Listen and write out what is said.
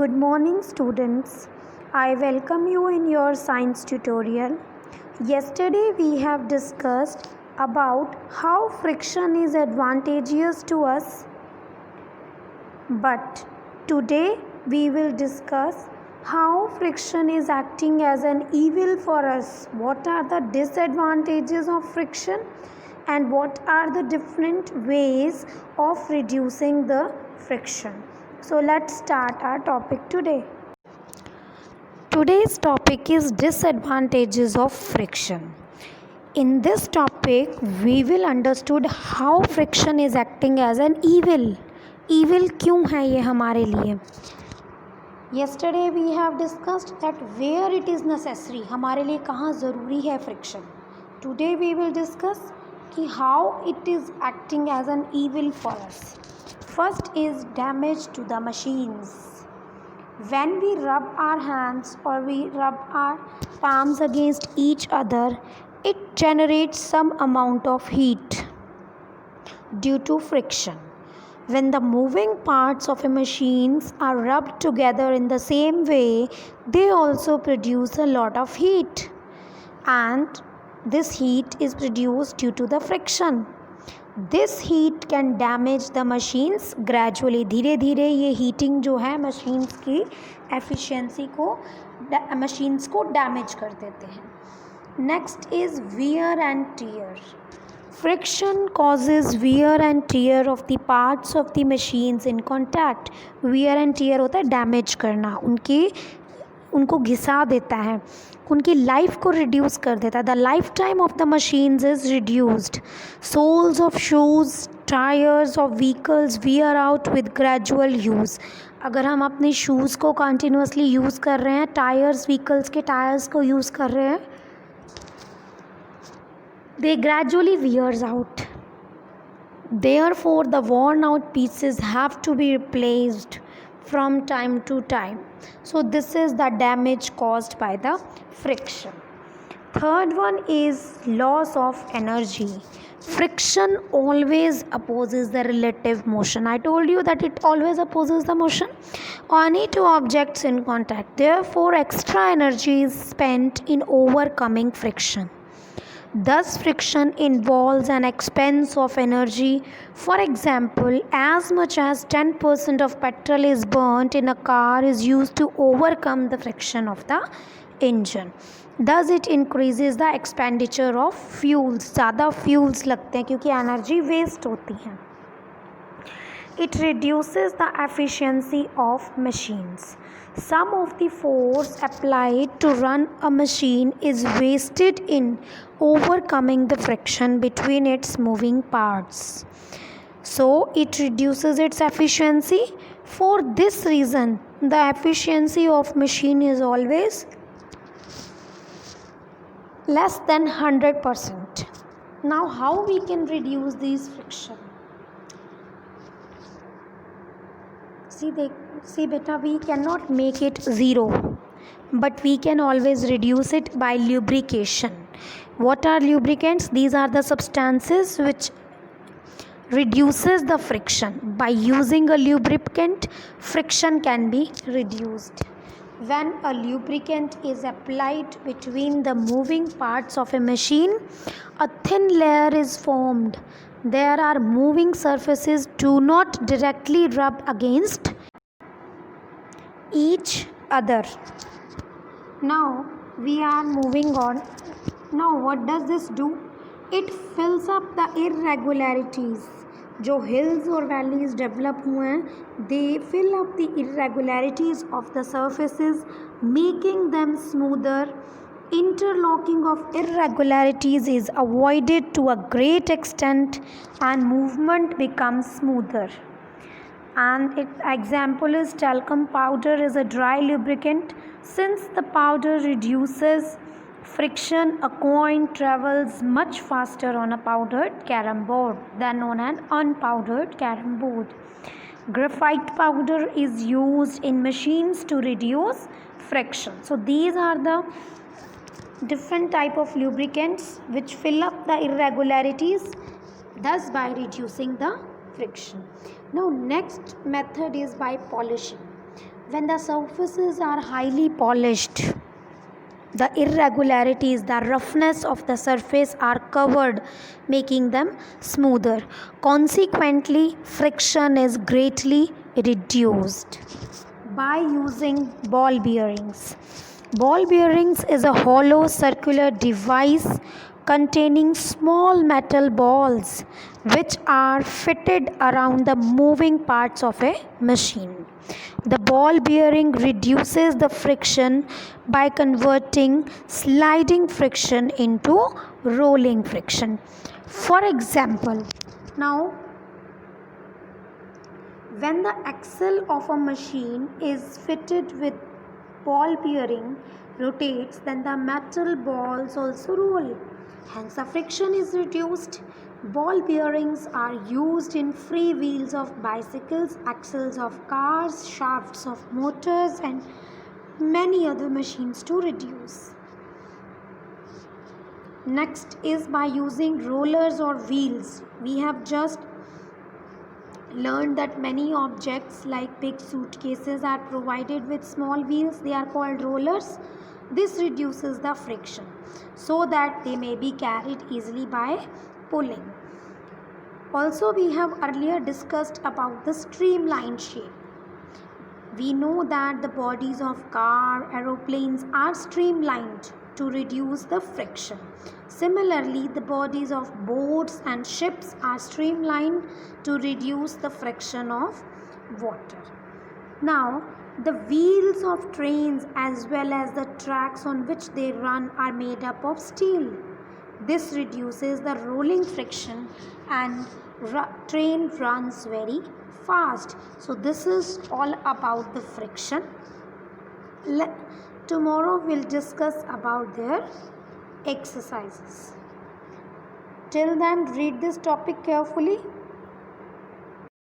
Good morning, students. I welcome you in your science tutorial. Yesterday we have discussed about how friction is advantageous to us, but today we will discuss how friction is acting as an evil for us. What are the disadvantages of friction and what are the different ways of reducing the friction? So let's start our topic today. Today's topic is disadvantages of friction. In this topic, we will understood how friction is acting as an evil. Evil क्यों है ये हमारे लिए? Yesterday we have discussed that where it is necessary, हमारे लिए कहाँ ज़रूरी है friction. Today we will discuss कि how it is acting as an evil for us. First is damage to the machines. When we rub our hands or we rub our palms against each other, it generates some amount of heat due to friction. When the moving parts of a machine are rubbed together in the same way, they also produce a lot of heat, and this heat is produced due to the friction. This heat can damage the machines gradually. धीरे धीरे ये heating जो है machines की efficiency को machines को damage कर देते हैं. Next is wear and tear. Friction causes wear and tear of the parts of the machines in contact. Wear and tear होता है डैमेज करना, उनको घिसा देता है, उनकी लाइफ को रिड्यूस कर देता है. The lifetime of the machines is reduced. Soles of shoes, tyres of vehicles wear out with gradual use. अगर हम अपने शूज़ को कंटिन्यूसली यूज़ कर रहे हैं, टायर्स व्हीकल्स के टायर्स को यूज़ कर रहे हैं, they gradually wears out. Therefore, the worn out pieces have to be replaced from time to time. So this is the damage caused by the friction. Third one is loss of energy. Friction always opposes the relative motion. I told you that it always opposes the motion on any two objects in contact. Therefore, extra energy is spent in overcoming friction. Thus, friction involves an expense of energy. For example, as much as 10% of petrol is burnt in a car is used to overcome the friction of the engine. Thus, it increases the expenditure of fuels. ज़्यादा fuels लगते हैं क्योंकि energy waste होती है. It reduces the efficiency of machines. Some of the force applied to run a machine is wasted in overcoming the friction between its moving parts. So it reduces its efficiency. For this reason, the efficiency of machine is always less than 100%. Now, how we can reduce these friction? See beta, we cannot make it zero, but we can always reduce it by lubrication. What are lubricants? These are the substances which reduces the friction. By using a lubricant, friction can be reduced. When a lubricant is applied between the moving parts of a machine, a thin layer is formed. There are moving surfaces do not directly rub against each other. Now we are moving on. Now what does this do? It fills up the irregularities. जो hills और valleys develop हुए हैं, they fill up the irregularities of the surfaces, making them smoother. Interlocking of irregularities is avoided to a great extent and movement becomes smoother. And its example is talcum powder is a dry lubricant. Since the powder reduces friction, a coin travels much faster on a powdered carom board than on an unpowdered carom board. Graphite powder is used in machines to reduce friction. So these are the different type of lubricants which fill up the irregularities, thus by reducing the friction. Now next method is by polishing. When the surfaces are highly polished, the irregularities, the roughness of the surface are covered, making them smoother. Consequently, friction is greatly reduced. By using ball bearings. Ball bearings is a hollow circular device containing small metal balls which are fitted around the moving parts of a machine. The ball bearing reduces the friction by converting sliding friction into rolling friction. For example, now when the axle of a machine is fitted with ball bearing rotates, then the metal balls also roll. Hence, the friction is reduced. Ball bearings are used in free wheels of bicycles, axles of cars, shafts of motors, and many other machines to reduce. Next is by using rollers or wheels. We have just learned that many objects like big suitcases are provided with small wheels. They are called rollers. This reduces the friction so that they may be carried easily by pulling. Also, we have earlier discussed about the streamlined shape. We know that the bodies of car, aeroplanes are streamlined to reduce the friction. Similarly, the bodies of boats and ships are streamlined to reduce the friction of water. Now, the wheels of trains as well as the tracks on which they run are made up of steel. This reduces the rolling friction and train runs very fast. So this is all about the friction. Tomorrow we'll discuss about their exercises. Till then, read this topic carefully.